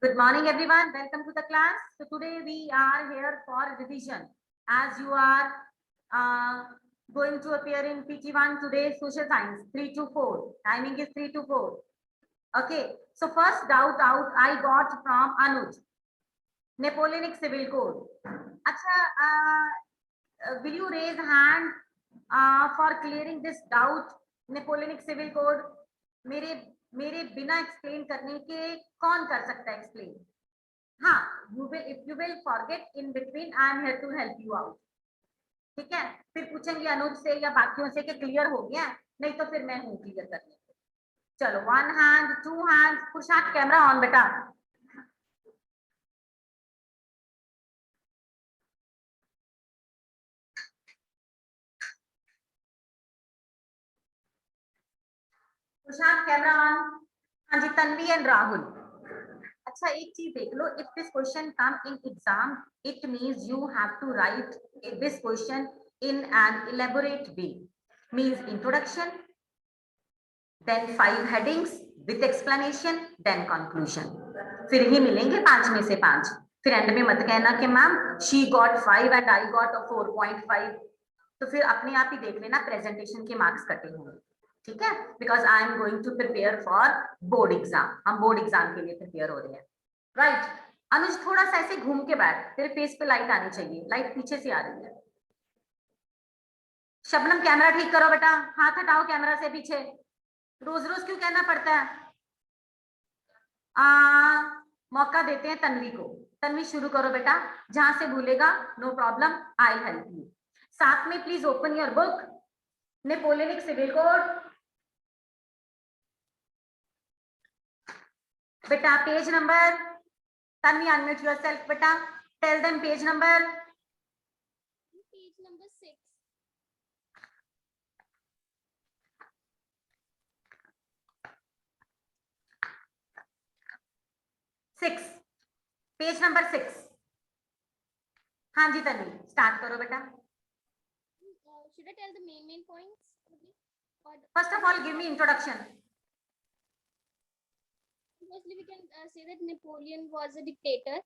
Good morning, everyone. Welcome to the class. So today we are here for revision. As you are going to appear in PT1 today, social science 3 to 4. Timing is 3 to 4. Okay. So first doubt out I got from Anuj. Napoleonic Civil Code. Acha, will you raise hand for clearing this doubt? Napoleonic Civil Code. मेरे बिना explain करने के कौन कर सकता है explain? हाँ, if you will forget in between, I am here to help you out. ठीक है, फिर पूछेंगे अनुज से या बाकियों से कि क्लियर हो गया, नहीं तो फिर मैं हूँ क्लियर करने को. चलो, 1 hand, 2 hands, खुशाक कैमरा ऑन बेटा. खुशाक कैमरा ऑन. हाँ जी, तन्वी एंड राहुल. अच्छा, एक चीज देख लो, if this question come in exam, it means you have to write this question in an elaborate way. Means introduction, then 5 headings with explanation, then conclusion. फिर ही मिलेंगे 5 में से 5. फिर एंड में मत कहना कि ma'am she got 5 and I got a 4.5. तो फिर अपने आप ही देख लेना प्रेजेंटेशन के मार्क्स कटे होंगे. ठीक है, because I am going to prepare for board exam. हम बोर्ड एग्जाम के लिए प्रिपेयर हो रहे हैं. राइट. अनुज थोड़ा सा ऐसे घूम के बैठ, तेरे फेस पे लाइट आनी चाहिए. लाइट पीछे से आ रही है. शबनम कैमरा ठीक करो बेटा, हाथ हटाओ कैमरा से पीछे. रोज रोज क्यों कहना पड़ता है? मौका देते हैं तन्वी को. तन्वी शुरू करो बेटा, जहां से भूलेगा no problem, I help you. साथ में please open your book Napoleonic civil code. बेटा page number, Tanvi unmute yourself बेटा, tell them page number. Page number 6. Page number 6. हाँ जी तन्वी, स्टार्ट करो बेटा. Should I tell the main points? First of all, give me introduction. Firstly, we can say that Napoleon was a dictator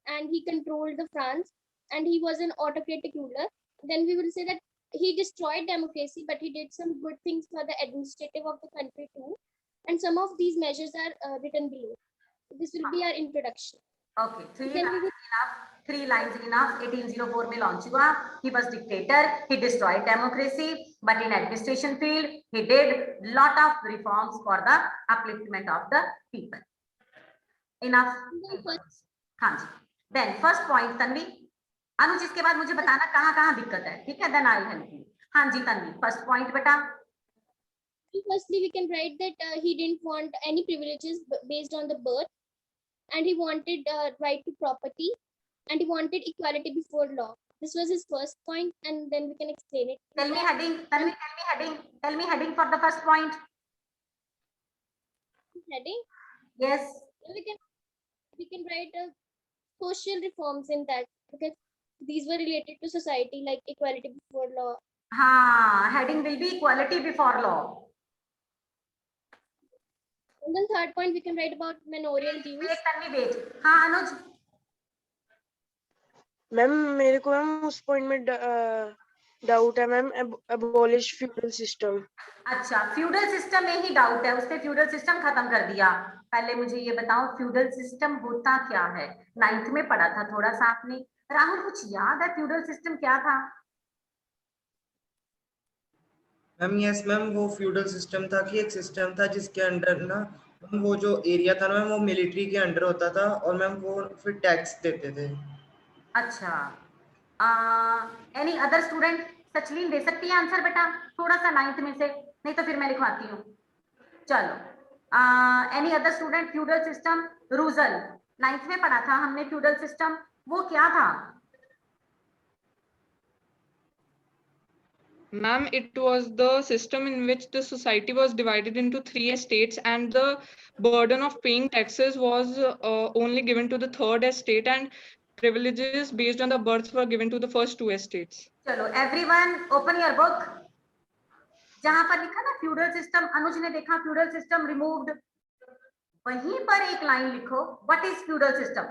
and he controlled the France and he was an autocratic ruler. Then we will say that he destroyed democracy, but he did some good things for the administrative of the country too. And some of these measures are written below. This will be our introduction. Okay, 3 lines enough. 1804 में launch हुआ. He was dictator. He destroyed democracy, but in administration field he did lot of reforms for the upliftment of the people. Enough. हाँ जी. Then first point Tanvi. अनुज इसके बाद मुझे बताना कहाँ दिक्कत है. ठीक है, then I'll help you. हाँ जी तन्वी, first point बेटा. Firstly, we can write that he didn't want any privileges based on the birth, and he wanted right to property, and he wanted equality before law. This was his first point, and then we can explain it. Tell me heading, Tanvi, tell me heading for the first point. Heading? Yes. We can write social reforms in that, because these were related to society, like equality before law. Heading will be equality before law. And then third point, we can write about manorial dues. Wait. Anuj. Ma'am मेरे को ma'am उस point में doubt है ma'am, abolish feudal system. अच्छा, feudal system में ही doubt है. उसने feudal system खत्म कर दिया. पहले मुझे ये बताओ फ्यूडल सिस्टम होता क्या है? 9th में पढ़ा था थोड़ा सा आपने. राहुल कुछ याद है फ्यूडल सिस्टम क्या था? मैम यस मैम, वो फ्यूडल सिस्टम था कि एक सिस्टम था जिसके अंडर ना वो जो एरिया था ना वो मिलिट्री के अंडर होता था और मैम वो फिर टैक्स देते थे. अच्छा, एनी अदर स्टूडेंट? सचलीन दे सकती है आंसर बेटा थोड़ा सा 9th में से, नहीं तो फिर मैं लिखवाती हूँ. चलो, any other student? Feudal system रूजल 9th में पढ़ा था हमने. फ्यूडल सिस्टम वो क्या था? Ma'am, it was the system in which the society was divided into 3 estates, and the burden of paying taxes was only given to the 3rd estate, and privileges based on the birth were given to the first 2 estates. चलो, everyone open your book. जहां पर लिखा ना feudal system, अनुज ने देखा feudal system removed, वहीं पर एक लाइन लिखो, व्हाट इज फ्यूडल सिस्टम?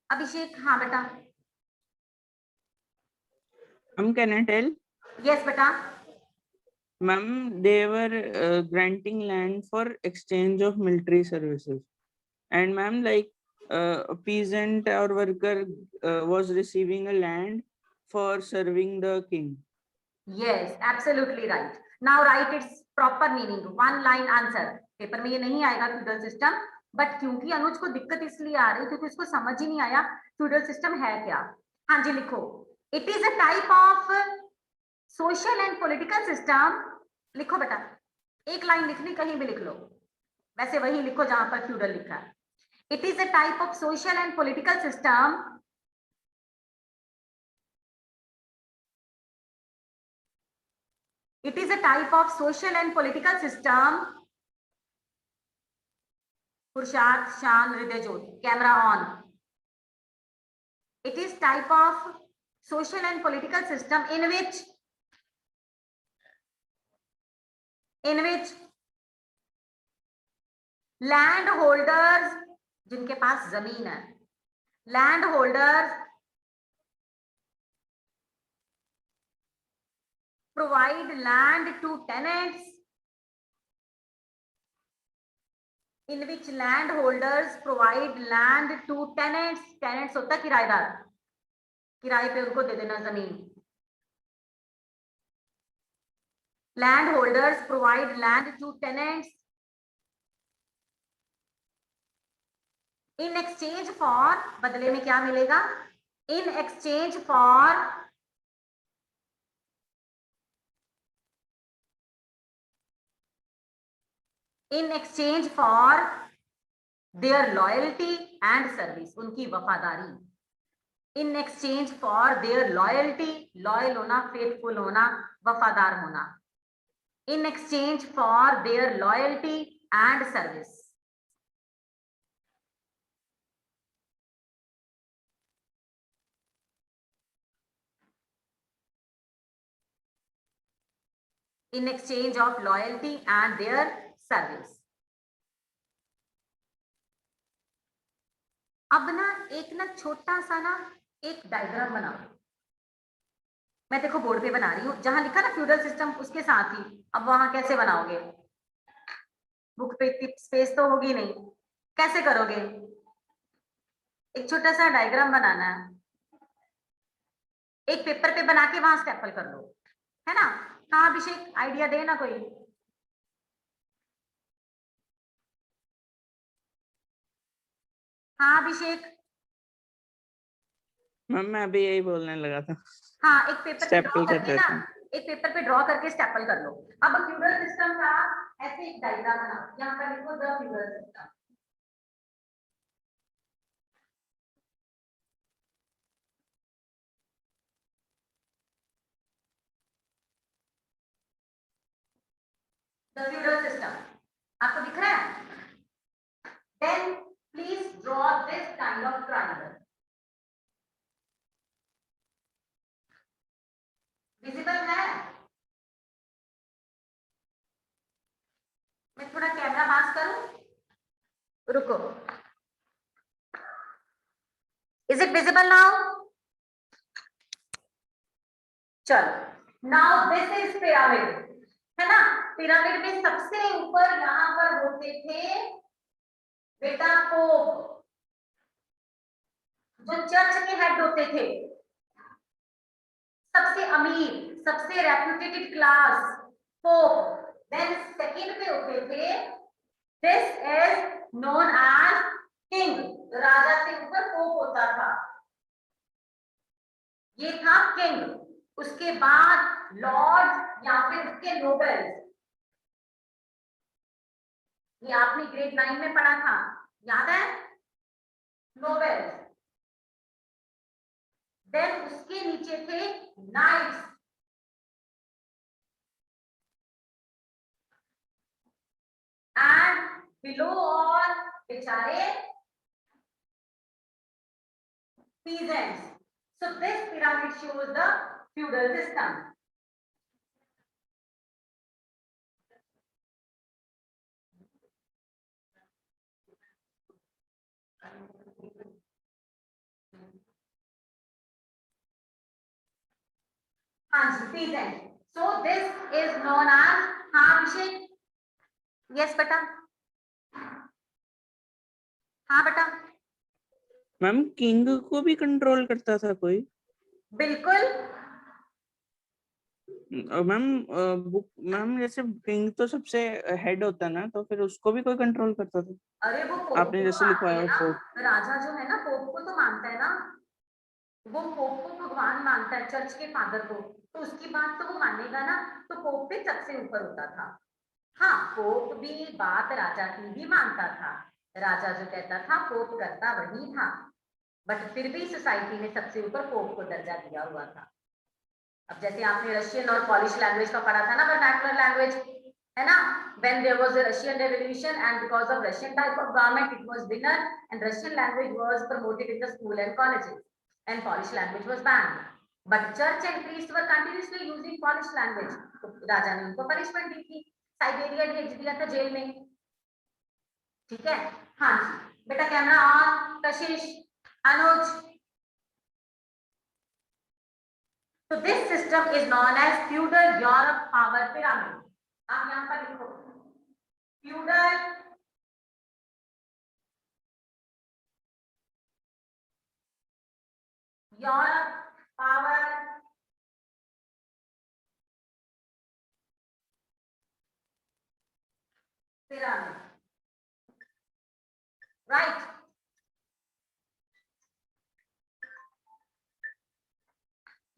अभिषेक, हाँ बेटा, Can I tell? यस बेटा, Ma'am, they were granting land for exchange of military services. And ma'am, like a peasant or worker was receiving a land for serving the king. yes, absolutely right. Now write its proper meaning, one line answer. Paper में ये नहीं आएगा feudal system, but क्योंकि अनुज को दिक्कत इसलिए आ रही क्योंकि उसको समझ ही नहीं आया फ्यूडल सिस्टम है क्या। हाँ जी लिखो, it is a type of social and political system. लिखो बेटा, एक लाइन लिखनी, कहीं भी लिख लो, वैसे वही लिखो जहां पर फ्यूडल लिखा है। It is a type of social and political system It is a type of social and political system. Purusharth, Shan, Hridayjot, camera on. It is type of social and political system in which land holders, जिनके पास जमीन है, land holders provide land to tenants, in which landholders provide land to tenants. Tenants होता है किराएदार, किराए पे उनको दे देना जमीन। Landholders provide land to tenants in exchange for, बदले में क्या मिलेगा? In exchange for their loyalty and service, उनकी वफादारी। In exchange for their loyalty, loyal होना, faithful होना, वफादार होना। In exchange for their loyalty and service. In exchange of loyalty and their service. अब ना एक ना छोटा सा ना एक डायग्राम बनाओ। मैं देखो बोर्ड पे बना रही हूँ, जहां लिखा ना फ्यूडल सिस्टम उसके साथ ही, अब वहां कैसे बनाओगे? बुक पे इतनी स्पेस तो होगी नहीं, कैसे करोगे? एक छोटा सा डायग्राम बनाना है, एक पेपर पे बना के वहां स्टेपल कर लो, है ना? हाँ अभिषेक, आइडिया दे ना कोई। हाँ अभिषेक, मैम मैं अभी यही बोलने लगा था। हाँ एक पेपर पे ड्रॉ स्टेपल कर करके ना, देते हैं। एक पेपर पे ड्रॉ करके स्टेपल कर लो। अब फ्यूडल सिस्टम का ऐसे एक डायग्राम बनाओ, यहाँ पर लिखो the feudal system. The feudal system आपको दिख रहा है? Then please draw this kind of triangle. Visible है? मैं थोड़ा कैमरा पास करूं, रुको। Is it visible now? चलो, नाउ दिस इज पिरामिड, है ना? पिरामिड में सबसे ऊपर यहाँ पर होते थे बेटा पोप, जो चर्च के हेड होते थे, सबसे अमीर, सबसे reputed class pope. Then second पे होते थे, this is known as king, राजा से ऊपर पोप होता था, ये था किंग। उसके बाद लॉर्ड या फिर उसके नोबेल्स, ये आपने ग्रेड 9 में पढ़ा था, याद है? नोबेल्स। देन उसके नीचे थे नाइट्स, एंड बिलो ऑल बेचारे peasants. So this pyramid shows the feudal system. हाँ जी, peasant. So this is known as, हाँ अभिषेक, yes बेटा, हाँ बेटा, मैम किंग को भी कंट्रोल करता था कोई? बिल्कुल. मैम मैम जैसे किंग तो सबसे हेड होता है ना, तो फिर उसको भी कोई कंट्रोल करता था? अरे वो पोप आपने को जैसे मानते लिखवाया हैं ना, पोप। राजा जो है ना पोप को तो मानता है ना, वो पोप को भगवान मानता है, चर्च के फादर को, तो उसकी बात तो वो मानेगा ना, तो पोप भी सबसे ऊपर होता था. हाँ, पोप भी बात राजा की भी मानता था, राजा जो कहता था पोप करता वही था, बट फिर भी सोसाइटी में सबसे ऊपर पोप को दर्जा दिया हुआ था. अब जैसे आपने रशियन और पॉलिश लैंग्वेज का पढ़ा था ना, वर्नाकुलर लैंग्वेज, है ना, when there was a Russian revolution and because of Russian type of government it was winner and Russian language was promoted in the school and colleges and Polish language was banned, but church and priests were continuously using Polish language. तो राजा ने उनको punishment दी थी, Siberia भेज दिया था jail में. ठीक है, हाँ जी बेटा, camera on, Kashish, Anuj. So this system is known as feudal Europe power pyramid. आप यहाँ पर लिखो feudal Europe power pyramid. Right?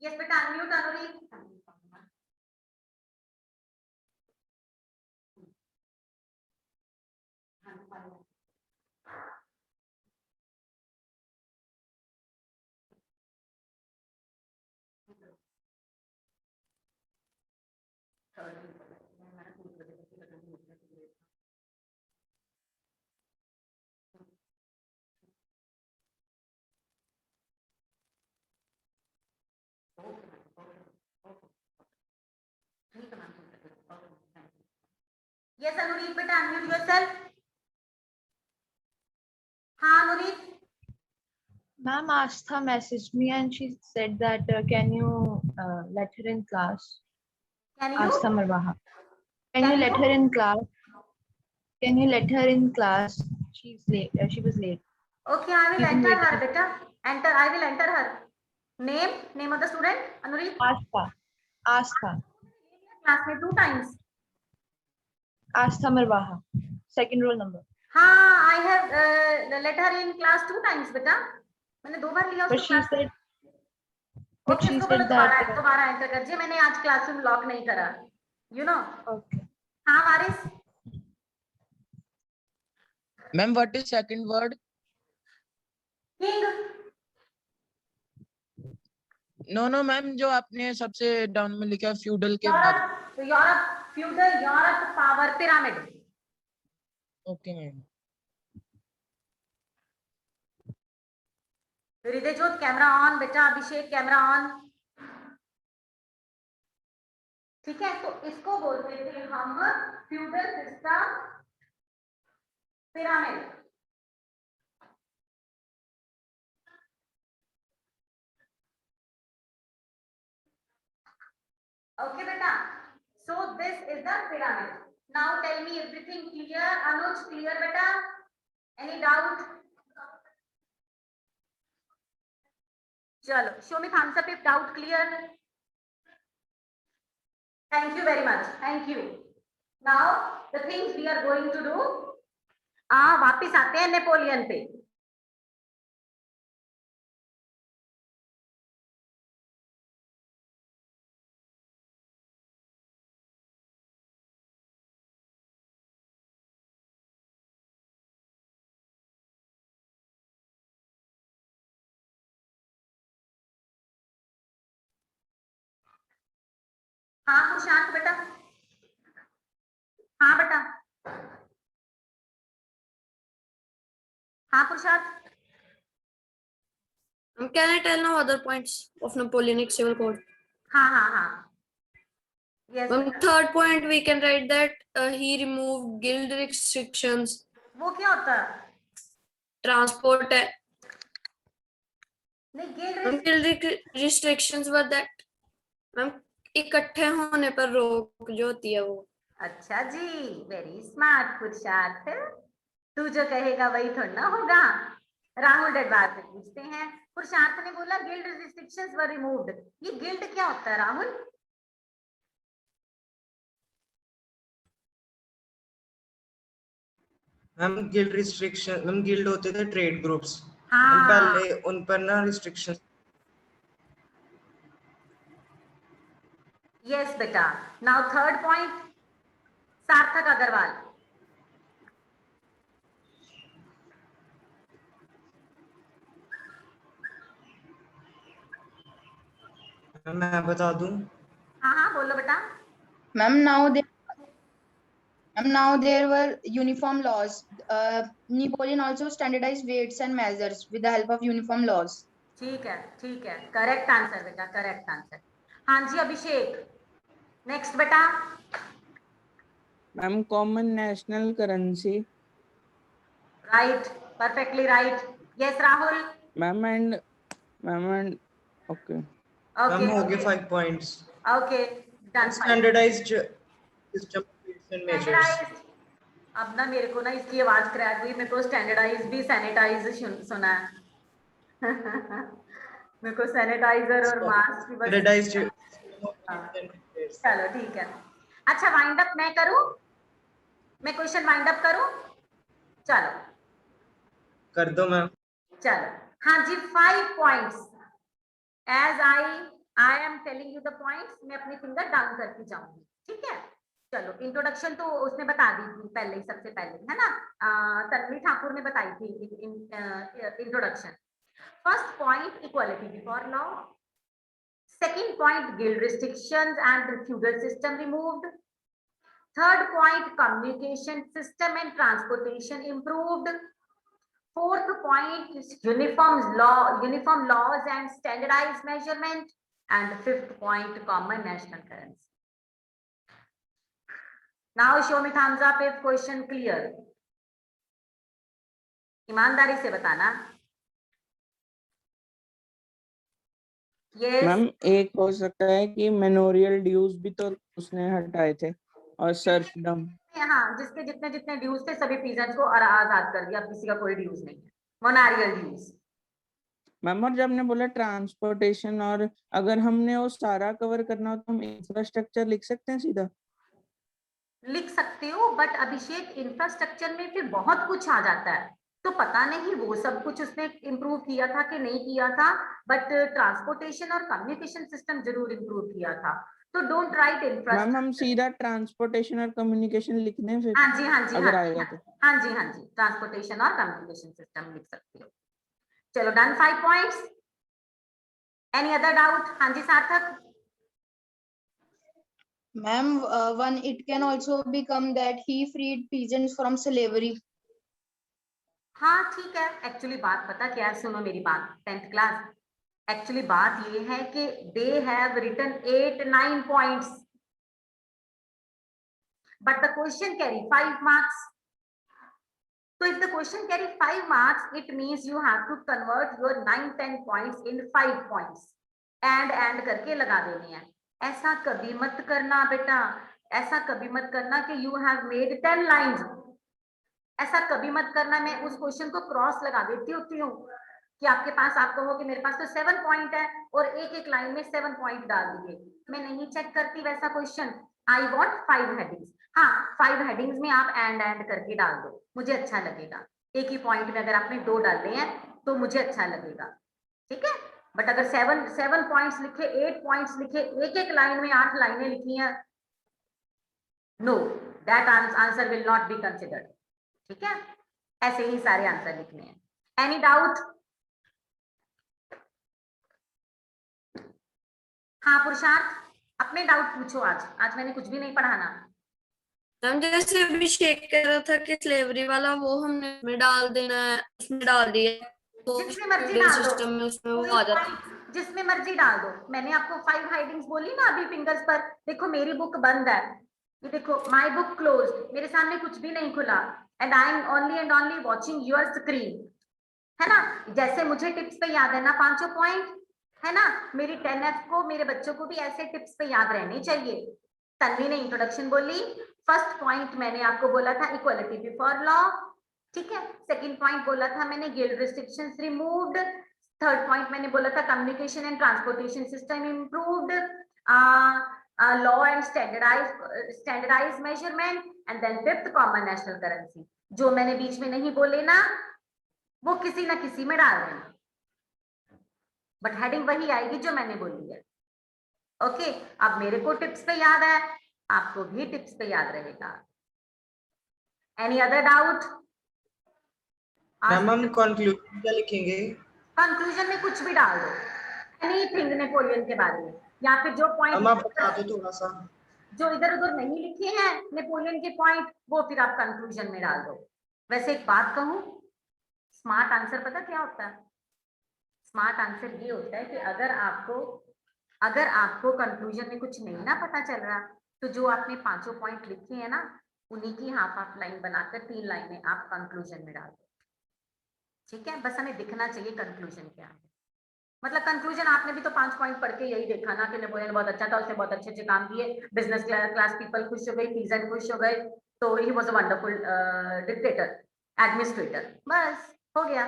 Yes, बेटा unmute अनुरी. Yes, Anurit, बेटा unmute yourself. हाँ अनुरीत. Ma'am, Astha messaged me and she said that can you let her in class? Can you? Astha Marwaha. Can Can you let you? her in class? Can you let her in class? She's late. She was late. Okay, I will She's enter her, waiting. beta. Enter. I will enter her. Name of the student, Anurit. Astha. Astha. Class में 2 times. Astha Marwaha. Second roll number. हाँ, I have let her in class 2 times, बेटा. मैंने 2 बार लिया But उसको she class में. said. But okay, she उसको बोलो said that. दोबारा एंटर कर जी, मैंने आज क्लासरूम लॉक नहीं करा. You know. Okay. हाँ वारिस. Ma'am, what is second word? King. No, ma'am, जो आपने सबसे डाउन में लिखा फ्यूडल के बाद. यूरोप, तो Europe, feudal Europe power pyramid. Okay, ma'am. Hridayjot camera on बेटा, अभिषेक कैमरा ऑन. ठीक है, तो इसको बोलते थे हम feudal system pyramid. Okay beta, so this is the pyramid. Now tell me everything clear. Anuj, clear beta? Any doubt? Chalo, show me thumbs up if doubt clear. Thank you very much. Thank you. Now the things we are going to do. वापिस आते हैं Napoleon पे. हाँ प्रशांत बेटा. हाँ बेटा. हाँ प्रशांत. Can I tell now other points of Napoleonic Civil Code? हाँ. Yes. On third point, we can write that he removed guild restrictions, वो क्या होता है? transport. नहीं, guild Guild restrictions were that. इकट्ठे होने पर रोक जो होती है वो। अच्छा जी, वेरी स्मार्ट पुरुषार्थ। तू जो कहेगा वही थोड़ा ना होगा। राहुल डडवाल से पूछते हैं। पुरुषार्थ ने बोला गिल्ड रिस्ट्रिक्शंस वर रिमूव्ड। ये गिल्ड क्या होता है Rahul? Ma'am guild restriction, ma'am guild होते थे ट्रेड ग्रुप्स, हाँ पहले उन पर ना रिस्ट्रिक्शन। यस बेटा। नाउ थर्ड पॉइंट, सार्थक अग्रवाल। मैं बता दूं? हाँ हाँ बोलो बेटा। Ma'am, now there were uniform laws. Napoleon also standardized weights and measures with the help of uniform laws. ठीक है, करेक्ट आंसर बेटा, करेक्ट आंसर। हाँ जी अभिषेक, नेक्स्ट बेटा। Ma'am common national currency. Right, perfectly right. Yes Rahul. Ma'am and okay ma'am हो गए 5 points. Okay done. Standardised system and measures. अब ना मेरे को ना इसकी आवाज क्रैक हुई, मेरे को स्टैंडर्डाइज भी सैनिटाइज सुना है। मेरे को सैनिटाइजर और मास्क की बस। चलो ठीक है। अच्छा वाइंड अप मैं करूं? मैं क्वेश्चन वाइंड अप करूं? चलो कर दो मैम। चलो हाँ जी 5 points. As I am telling you the points, मैं अपनी फिंगर डाउन करके जाऊंगी, ठीक है? चलो इंट्रोडक्शन तो उसने बता दी थी पहले ही, सबसे पहले है ना, तन्वी ठाकुर ने बताई थी introduction. First point equality before law, second point guild restrictions and feudal system removed, third point communication system and transportation improved, fourth point is uniform laws and standardized measurement, and fifth point common national currency. Now show me thumbs up if question clear. ईमानदारी से बताना। yes. Ma'am एक हो सकता है कि memorial dues भी तो उसने हटाए थे और सर्फडम। हाँ, जिसके जितने जितने ड्यूज थे सभी पीजेंट्स को आजाद कर दिया, अब किसी का कोई ड्यूज नहीं है, मोनारियल ड्यूज। मैम और जब ने बोला ट्रांसपोर्टेशन, और अगर हमने वो सारा कवर करना हो तो हम इंफ्रास्ट्रक्चर लिख सकते हैं सीधा? लिख सकते हो, बट अभिषेक इंफ्रास्ट्रक्चर में फिर बहुत कुछ आ जाता है, तो पता नहीं वो सब कुछ उसने इम्प्रूव किया था कि नहीं किया था, बट ट्रांसपोर्टेशन और कम्युनिकेशन सिस्टम जरूर इम्प्रूव किया था। तो डोंट राइट इंफ्रास्ट्रक्चर। मैम हम सीधा ट्रांसपोर्टेशन और कम्युनिकेशन लिखने फिर? हाँ जी हाँ जी अगर हाँ आएगा जी, तो हाँ जी हाँ जी, ट्रांसपोर्टेशन और कम्युनिकेशन सिस्टम लिख सकते हो। चलो done 5 points. Any other doubt? हाँ जी सार्थक। Ma'am, one it can also become that he freed peasants from slavery. हाँ ठीक है, एक्चुअली बात पता क्या है, सुनो मेरी बात 10th क्लास। एक्चुअली बात ये है कि they have written 8-9 points, but the question carry 5 marks. So if the question carry 5 marks, it means you have to convert your 9-10 points in 5 points. And करके लगा देने हैं। ऐसा कभी मत करना बेटा, ऐसा कभी मत करना कि you have made 10 lines. ऐसा कभी मत करना, मैं उस क्वेश्चन को क्रॉस लगा देती होती हूँ कि आपके पास, आप कहो कि मेरे पास तो 7 पॉइंट है और एक एक लाइन में 7 पॉइंट डाल दिए। मैं नहीं चेक करती वैसा क्वेश्चन। I want 5 headings. हाँ 5 हेडिंग्स में आप एंड करके डाल दो, मुझे अच्छा लगेगा। एक ही पॉइंट में अगर आपने 2 डाले हैं तो मुझे अच्छा लगेगा, ठीक है? बट अगर 7 पॉइंट्स लिखे, 8 पॉइंट्स लिखे, एक एक लाइन में 8 लाइनें लिखी हैं, no, that answer will not be considered, ठीक है? ऐसे ही सारे आंसर लिखने हैं। Any doubt? हाँ पुरुषार्थ, अपने डाउट पूछो। आज मैंने कुछ भी नहीं पढ़ाना। मैम जैसे अभिषेक कह रहा था कि स्लेवरी वाला वो हमने उसमें डाल देना है, उसमें डाल दिया तो जिसमें मर्जी feudal डाल दो, system में उसमें वो कोई आ जाता है। point जिसमें मर्जी डाल दो। मैंने आपको 5 हेडिंग्स बोली ना अभी फिंगर्स पर। देखो मेरी बुक बंद है, ये देखो माय बुक क्लोज्ड, मेरे सामने कुछ भी नहीं खुला, and I am only and only watching your screen, है ना? जैसे मुझे टिप्स पे याद है ना 5 पॉइंट, है ना। मेरी 10F को, मेरे बच्चों को भी ऐसे टिप्स पे याद रहने चाहिए। तन्वी ने इंट्रोडक्शन बोली, फर्स्ट पॉइंट मैंने आपको बोला था इक्वालिटी बिफोर लॉ, ठीक है। सेकंड पॉइंट बोला था मैंने guild restrictions removed. Third point मैंने बोला था communication and transportation system improved, law and standardize measurement, and then fifth common national currency. जो मैंने बीच में नहीं बोले ना वो किसी ना किसी में डाल देना, बट हेडिंग वही आएगी जो मैंने बोली है। ओके, अब मेरे को टिप्स पे याद है, आपको भी टिप्स पे याद रहेगा। Any other doubt? मैम हम कंक्लूजन क्या लिखेंगे? कंक्लूजन में कुछ भी डाल दो, एनीथिंग नेपोलियन के बारे में, या फिर जो हम आप पॉइंट बता दो थोड़ा सा। जो इधर उधर नहीं लिखे हैं नेपोलियन के पॉइंट, वो फिर आप कंक्लूजन में डाल दो। वैसे एक बात कहूं, स्मार्ट आंसर पता क्या होता है? स्मार्ट आंसर ये होता है कि अगर आपको कंक्लूजन में कुछ नहीं ना पता चल रहा, तो जो आपने 5 पॉइंट लिखे हैं ना, उन्हीं की हाफ लाइन बनाकर 3 लाइनें आप कंक्लूजन में डाल दो, ठीक है। बस हमें दिखना चाहिए कंक्लूजन क्या है। मतलब कंक्लूजन आपने भी तो 5 पॉइंट पढ़ के यही देखा ना कि नेपोलियन बहुत अच्छा था, उसने बहुत अच्छे अच्छे काम किए, बिजनेस क्लास पीपल खुश हो गई, पीजेंट खुश हो गए, तो he was a wonderful dictator, administrator, बस हो गया।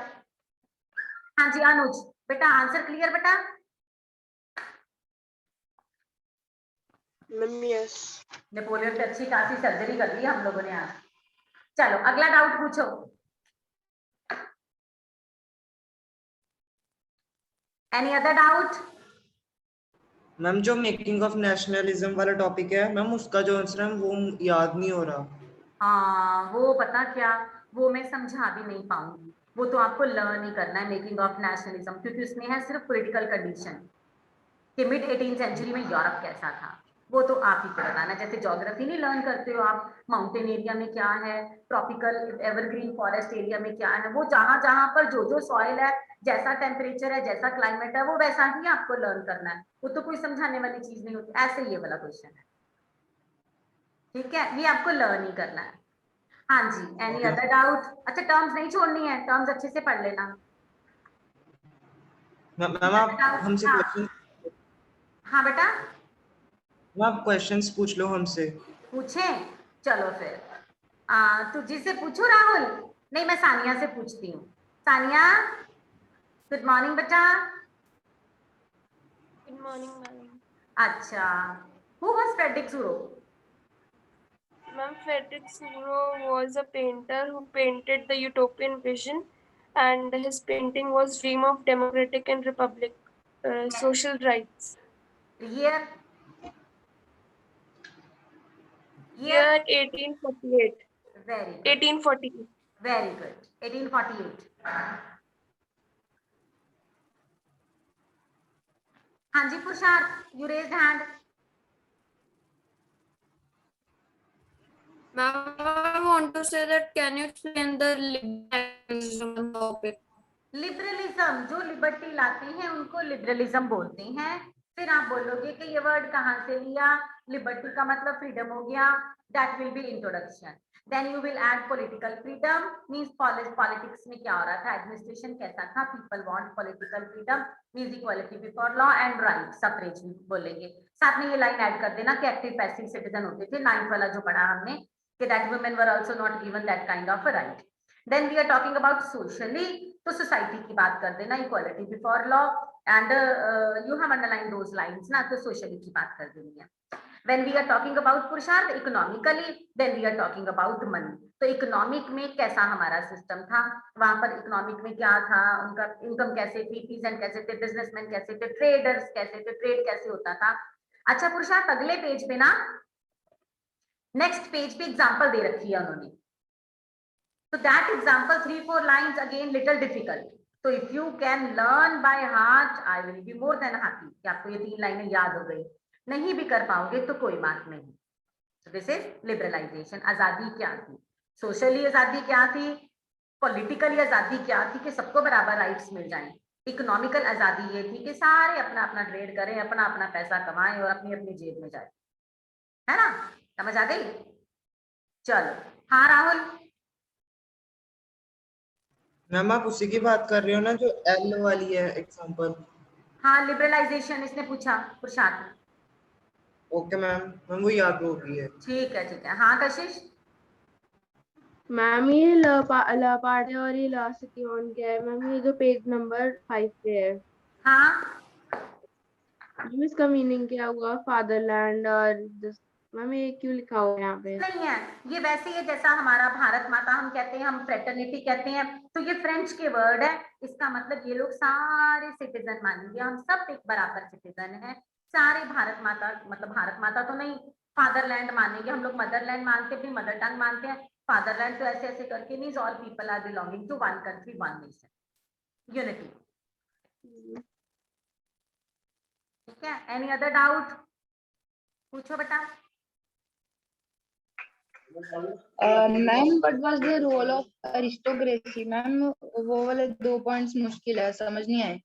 हाँ जी अनुज बेटा, आंसर क्लियर बेटा? Ma'am yes. नेपोलियन पे अच्छी खासी सर्जरी कर दी हम लोगों ने आज। चलो अगला डाउट पूछो। Any other doubt? मैम जो मेकिंग ऑफ नेशनलिज्म वाला टॉपिक है मैम, उसका जो आंसर है वो याद नहीं हो रहा। हाँ वो पता क्या, वो मैं समझा भी नहीं पाऊंगी, वो तो आपको लर्न ही करना है मेकिंग ऑफ नेशनलिज्म, क्योंकि उसमें है सिर्फ पॉलिटिकल कंडीशन कि मिड 18th सेंचुरी में यूरोप कैसा था, वो तो आप ही को बताना। जैसे ज्योग्राफी नहीं लर्न करते हो आप, माउंटेन एरिया में क्या है, ट्रॉपिकल एवरग्रीन फॉरेस्ट एरिया में क्या है, वो जहां जहां पर जो जो सॉइल है, जैसा टेम्परेचर है, जैसा क्लाइमेट है, वो वैसा ही आपको लर्न करना है, वो तो कोई समझाने वाली चीज नहीं होती। ऐसे ये वाला क्वेश्चन है, ठीक है, ये आपको लर्न ही करना है। हाँ जी, एनी अदर डाउट? अच्छा टर्म्स नहीं छोड़नी है, टर्म्स अच्छे से पढ़ लेना। मैम आप हमसे क्वेश्चन, हाँ बेटा आप क्वेश्चंस पूछ लो हमसे। पूछे, चलो फिर तुझे से पूछू राहुल? नहीं मैं सानिया से पूछती हूँ। सानिया गुड मॉर्निंग बेटा। Good morning ma'am. अच्छा, who was Frederic Sorrieu? Ma'am, Frederick Suro was a painter who painted the utopian vision, and his painting was Dream of Democratic and Republic, social rights. Year? Year 1848. Very good. 1848. Very good. 1848. हाँ जी पुरुषार्थ, you raised hand. Ma'am, I want to say that can you explain the liberalism topic? Liberalism, जो liberty लाते हैं उनको liberalism बोलते हैं। फिर आप बोलोगे कि ये वर्ड कहाँ से लिया, लिबर्टी का मतलब फ्रीडम हो गया, that will be introduction. Then you will add political freedom, means politics में क्या हो रहा था, एडमिनिस्ट्रेशन कैसा था, people want political freedom means equality before law and right, suffrage बोलेंगे। साथ में ये लाइन ऐड कर देना कि एक्टिव पैसिव सिटीजन होते थे, 9th वाला जो पढ़ा हमने कि that women were also not given that kind of a right. Then we are talking about socially, तो सोसाइटी की बात कर देना, equality before law and you have underline those lines ना, तो सोशली की बात कर देनी है। When we are talking about पुरुषार्थ economically, then we are talking about money. तो इकोनॉमिक में कैसा हमारा सिस्टम था, वहां पर इकोनॉमिक में क्या था, उनका इनकम कैसे थी, पीजेंट कैसे थे, बिजनेसमैन कैसे थे, ट्रेडर्स कैसे थे, ट्रेड कैसे होता था। अच्छा पुरुषार्थ अगले पेज पे ना, नेक्स्ट पेज पे एग्जांपल दे रखी है उन्होंने, तो that example 3-4 lines again little difficult, तो if you can learn by heart I will be more than happy कि आपको ये 3 लाइनें याद हो गई। नहीं भी कर पाओगे तो कोई बात नहीं। This is liberalization. आजादी क्या थी, सोशली आजादी क्या थी, पॉलिटिकली आजादी क्या थी कि सबको बराबर राइट्स मिल जाएं, इकोनॉमिकल आजादी ये थी कि सारे अपना अपना ट्रेड करें, अपना अपना पैसा कमाएं और अपनी अपनी जेब में जाए, है ना, समझ आ गई? चलो हाँ राहुल। मैम आप उसी की बात कर रहे हो ना जो एल वाली है एग्जांपल? हाँ, लिबरलाइजेशन इसने पूछा पुरुषार्थ। ओके मैम, मैम वो याद हो गई है। ठीक है। हाँ कशिश। मैम ये ल पार्ट है और ये लास्ट की ऑन क्या है मैम, ये जो पेज नंबर 5 पे है हाँ मैम, इसका मीनिंग क्या हुआ फादरलैंड और मैम ये क्यों लिखा हुआ है यहाँ पे? नहीं है, ये वैसे ही है जैसा हमारा भारत माता हम कहते हैं, हम फ्रेटर्निटी कहते हैं, तो ये फ्रेंच के वर्ड है। इसका मतलब ये लोग सारे सिटीजन मानेंगे, हम सब एक बराबर सिटीजन है, सारे भारत माता, मतलब भारत माता तो नहीं, फादरलैंड मानेंगे हम लोग। मदरलैंड मानते हैं, अपनी मदर टंग मानते हैं, फादरलैंड तो ऐसे ऐसे करके means all people are belonging to one country one nation, unity. ठीक है, एनी अदर डाउट पूछो बेटा। Ma'am what was the role of aristocracy? Ma'am वो वाले 2 पॉइंट्स मुश्किल है, समझ नहीं आए।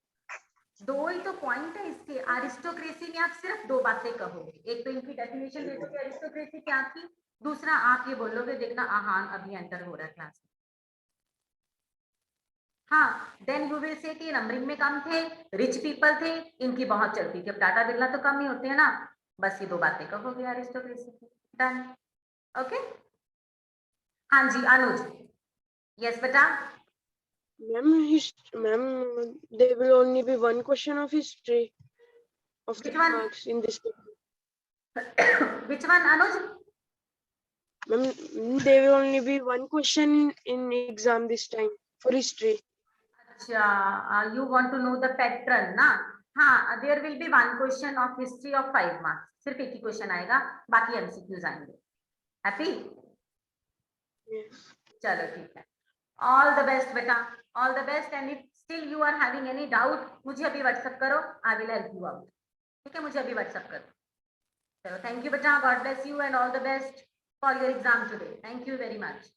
दो ही तो पॉइंट है इसके। अरिस्टोक्रेसी में आप सिर्फ 2 बातें कहोगे, एक तो इनकी डेफिनेशन दे दो कि अरिस्टोक्रेसी क्या थी, दूसरा आप ये बोलोगे, देखना आहान अभी एंटर हो रहा है क्लास में। हाँ, देन यू विल से कि नंबरिंग में कम थे, रिच पीपल थे, इनकी बहुत चलती थी। अब टाटा बिरला तो कम ही होते हैं ना, बस ये 2 बातें कहोगे अरिस्टोक्रेसी की। Done, okay. हाँ जी अनुज। यस बेटा। Ma'am, there will only be one question of history of Which 3 one? marks in this paper. Which one Anuj? Ma'am, there will only be one question in exam this time for history. अच्छा, you want to know the pattern ना? हाँ, there will be one question of history of 5 marks, सिर्फ एक ही question आएगा, बाकी MCQs आएंगे। Happy? Yes. चलो ठीक है, ऑल द बेस्ट बेटा, all the best. And if still you are having any doubt, मुझे अभी व्हाट्सएप करो, I will help you out. ठीक है, मुझे अभी व्हाट्सएप करो। चलो, थैंक यू बेटा, god bless you and all the best for your exam today. Thank you very much.